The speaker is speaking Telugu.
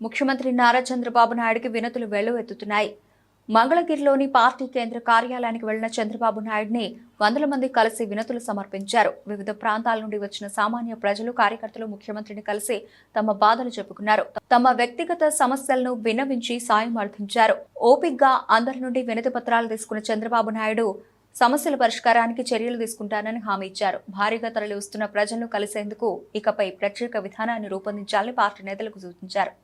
ముఖ్యమంత్రి నారా చంద్రబాబు నాయుడుకి వినతులు వెల్లువెత్తుతున్నాయి. మంగళగిరిలోని పార్టీ కేంద్ర కార్యాలయానికి వెళ్లిన చంద్రబాబు నాయుడిని వందల మంది కలిసి వినతులు సమర్పించారు. వివిధ ప్రాంతాల నుండి వచ్చిన సామాన్య ప్రజలు, కార్యకర్తలు ముఖ్యమంత్రిని కలిసి తమ బాధలు చెప్పుకున్నారు. తమ వ్యక్తిగత సమస్యలను విన్నవించి సాయం అర్థించారు. ఓపిగ్గా అందరి నుండి వినతి పత్రాలు తీసుకున్న చంద్రబాబు నాయుడు సమస్యల పరిష్కారానికి చర్యలు తీసుకుంటానని హామీ ఇచ్చారు. భారీగా తరలి వస్తున్న ప్రజలను కలిసేందుకు ఇకపై ప్రత్యేక విధానాన్ని రూపొందించాలని పార్టీ నేతలకు సూచించారు.